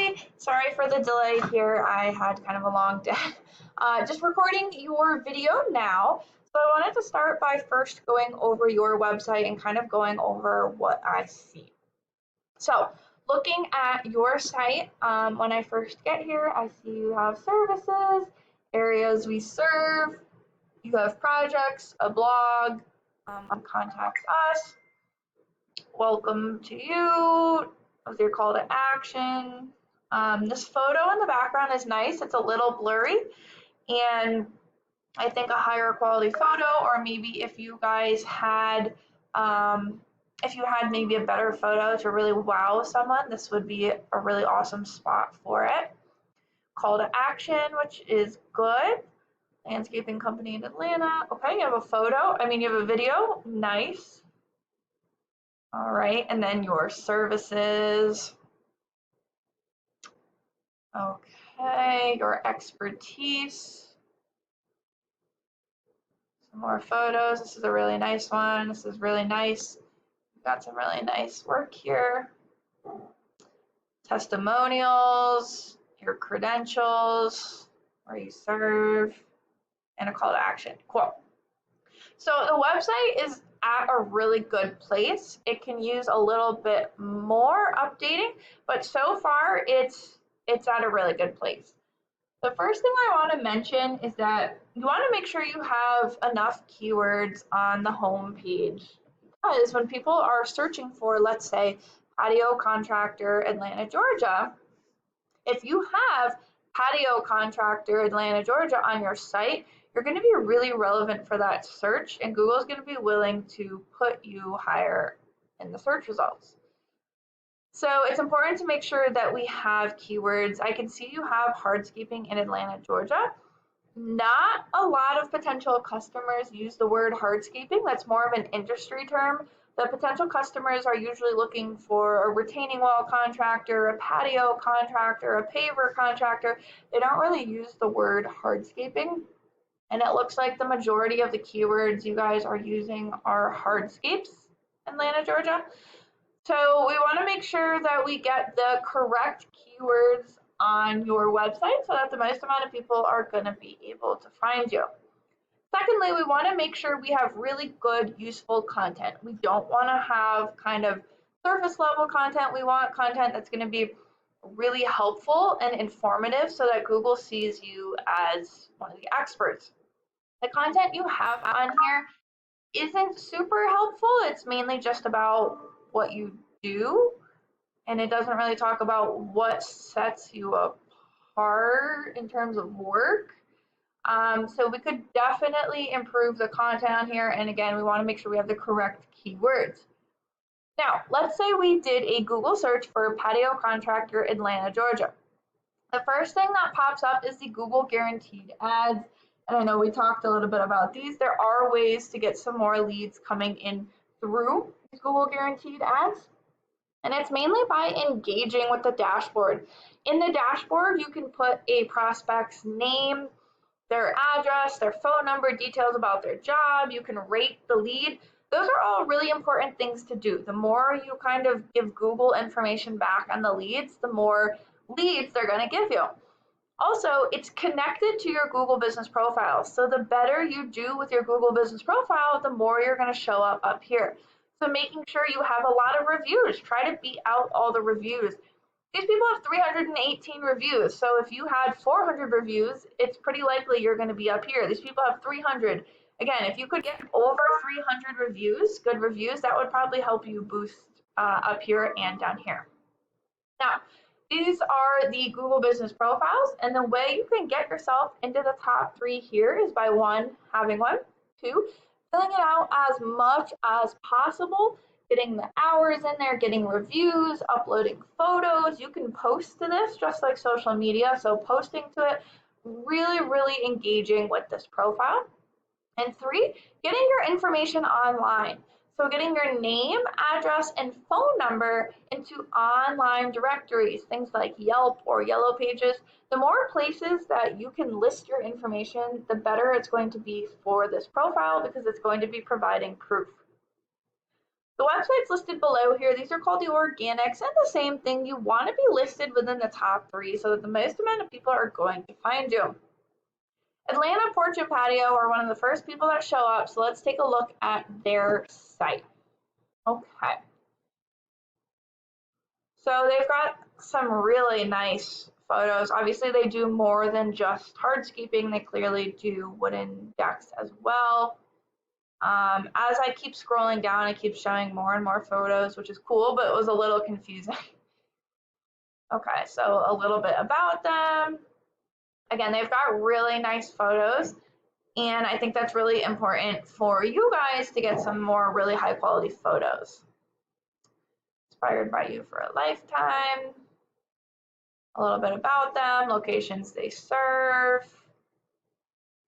Hi, sorry for the delay here. I had kind of a long day. Just recording your video now. So I wanted to start by first going over your website and kind of going over what I see. So looking at your site, when I first get here, I see you have services, areas we serve, you have projects, a blog, contact us, welcome to you, with your call to action. This photo in the background is nice. It's a little blurry, and I think a higher quality photo, or maybe if you guys had, if you had maybe a better photo to really wow someone, this would be a really awesome spot for it. Call to action, which is good. Landscaping company in Atlanta. Okay, you have a photo. You have a video. Nice. All right, and then your services. Okay, your expertise. Some more photos. This is a really nice one. This is really nice. We've got some really nice work here. Testimonials, your credentials, where you serve, and a call to action. Cool. So the website is at a really good place. It can use a little bit more updating, but so far it's at a really good place. The first thing I want to mention is that you want to make sure you have enough keywords on the home page, because when people are searching for, let's say, patio contractor Atlanta, Georgia, if you have patio contractor Atlanta, Georgia on your site, you're going to be really relevant for that search, and Google is going to be willing to put you higher in the search results. So it's important to make sure that we have keywords. I can see you have hardscaping in Atlanta, Georgia. Not a lot of potential customers use the word hardscaping. That's more of an industry term. The potential customers are usually looking for a retaining wall contractor, a patio contractor, a paver contractor. They don't really use the word hardscaping. And it looks like the majority of the keywords you guys are using are hardscapes in Atlanta, Georgia. So we want to make sure that we get the correct keywords on your website so that the most amount of people are going to be able to find you. Secondly, we want to make sure we have really good, useful content. We don't want to have kind of surface level content. We want content that's going to be really helpful and informative so that Google sees you as one of the experts. The content you have on here isn't super helpful. It's mainly just about what you do, and it doesn't really talk about what sets you apart in terms of work. So we could definitely improve the content on here, and again, we want to make sure we have the correct keywords. Now, let's say we did a Google search for patio contractor Atlanta, Georgia. The first thing that pops up is the Google guaranteed ads. And I know we talked a little bit about these. There are ways to get some more leads coming in through these Google guaranteed ads. And it's mainly by engaging with the dashboard. In the dashboard, you can put a prospect's name, their address, their phone number, details about their job. You can rate the lead. Those are all really important things to do. The more you kind of give Google information back on the leads, the more leads they're going to give you. Also, it's connected to your Google business profile. So the better you do with your Google business profile, the more you're going to show up here. So making sure you have a lot of reviews. Try to beat out all the reviews. These people have 318 reviews. So if you had 400 reviews, it's pretty likely you're going to be up here. These people have 300. Again, if you could get over 300 reviews, good reviews, that would probably help you boost up here and down here. Now, these are the Google business profiles, and the way you can get yourself into the top 3 here is by 1, having one, 2, filling it out as much as possible, getting the hours in there, getting reviews, uploading photos. You can post to this just like social media, so posting to it, really, really engaging with this profile. And 3, getting your information online. So getting your name, address, and phone number into online directories, things like Yelp or Yellow Pages. The more places that you can list your information, the better it's going to be for this profile because it's going to be providing proof. The websites listed below here, these are called the organics, and the same thing, you want to be listed within the top 3 so that the most amount of people are going to find you. Atlanta Porch and Patio are one of the first people that show up, so let's take a look at their site. Okay. So they've got some really nice photos. Obviously, they do more than just hardscaping. They clearly do wooden decks as well. As I keep scrolling down, it keeps showing more and more photos, which is cool, but it was a little confusing. Okay, so a little bit about them. Again, they've got really nice photos, and I think that's really important for you guys to get some more really high quality photos. Inspired by you for a lifetime. A little bit about them, locations they serve,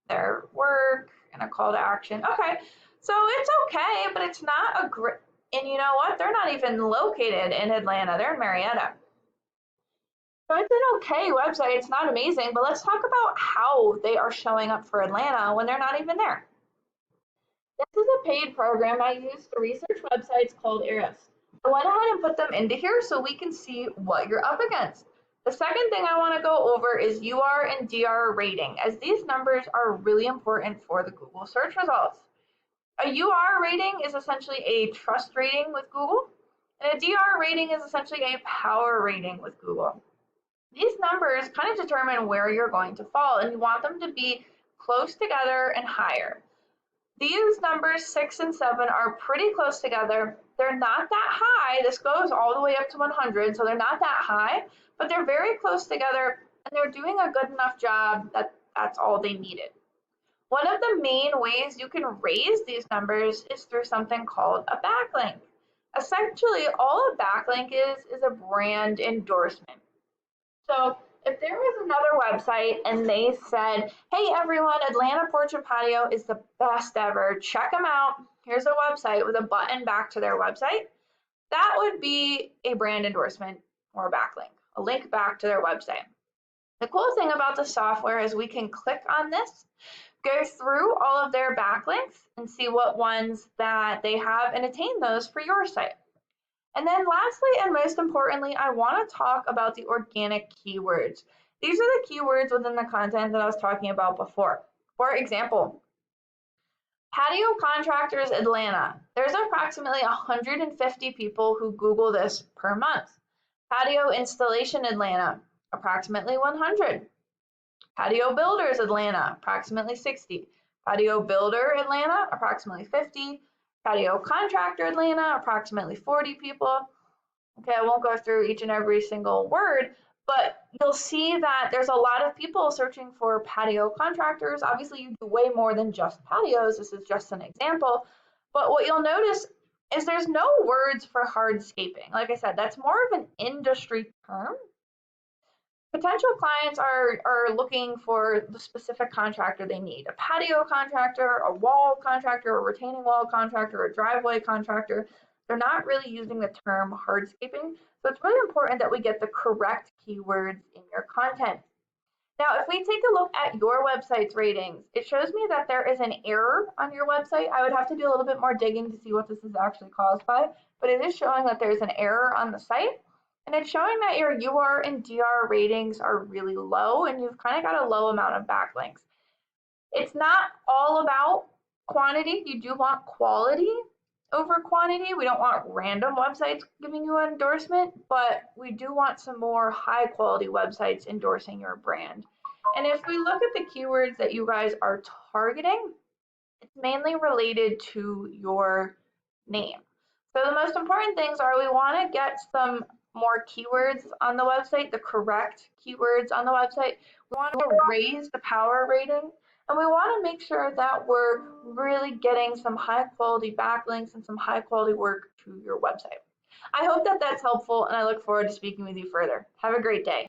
their work, and a call to action. Okay, so it's okay, but it's not a great, and you know what? They're not even located in Atlanta. They're in Marietta. So it's an okay website. It's not amazing, but let's talk about how they are showing up for Atlanta when they're not even there. This is a paid program I use to research websites called Ahrefs. I went ahead and put them into here so we can see what you're up against. The second thing I want to go over is UR and DR rating, as these numbers are really important for the Google search results. A UR rating is essentially a trust rating with Google, and a DR rating is essentially a power rating with Google. These numbers kind of determine where you're going to fall, and you want them to be close together and higher. These numbers 6 and 7 are pretty close together. They're not that high. This goes all the way up to 100, so they're not that high, but they're very close together, and they're doing a good enough job that that's all they needed. One of the main ways you can raise these numbers is through something called a backlink. Essentially, all a backlink is a brand endorsement. So if there was another website and they said, hey everyone, Atlanta Porch and Patio is the best ever, check them out. Here's a website with a button back to their website. That would be a brand endorsement or a backlink, a link back to their website. The cool thing about the software is we can click on this, go through all of their backlinks and see what ones that they have and attain those for your site. And then lastly, and most importantly, I want to talk about the organic keywords. These are the keywords within the content that I was talking about before. For example, Patio Contractors Atlanta. There's approximately 150 people who Google this per month. Patio Installation Atlanta, approximately 100. Patio Builders Atlanta, approximately 60. Patio Builder Atlanta, approximately 50. Patio Contractor Atlanta, approximately 40 people. Okay, I won't go through each and every single word, but you'll see that there's a lot of people searching for patio contractors. Obviously, you do way more than just patios. This is just an example. But what you'll notice is there's no words for hardscaping. Like I said, that's more of an industry term. Potential clients are looking for the specific contractor they need. A patio contractor, a wall contractor, a retaining wall contractor, a driveway contractor. They're not really using the term hardscaping. So it's really important that we get the correct keywords in your content. Now, if we take a look at your website's ratings, it shows me that there is an error on your website. I would have to do a little bit more digging to see what this is actually caused by, but it is showing that there's an error on the site. And it's showing that your UR and DR ratings are really low and you've kind of got a low amount of backlinks. It's not all about quantity. You do want quality over quantity. We don't want random websites giving you an endorsement, but we do want some more high quality websites endorsing your brand. And if we look at the keywords that you guys are targeting, it's mainly related to your name. So the most important things are we want to get some more keywords on the website, the correct keywords on the website. We want to raise the power rating, and we want to make sure that we're really getting some high quality backlinks and some high quality work to your website. I hope that that's helpful, and I look forward to speaking with you further. Have a great day.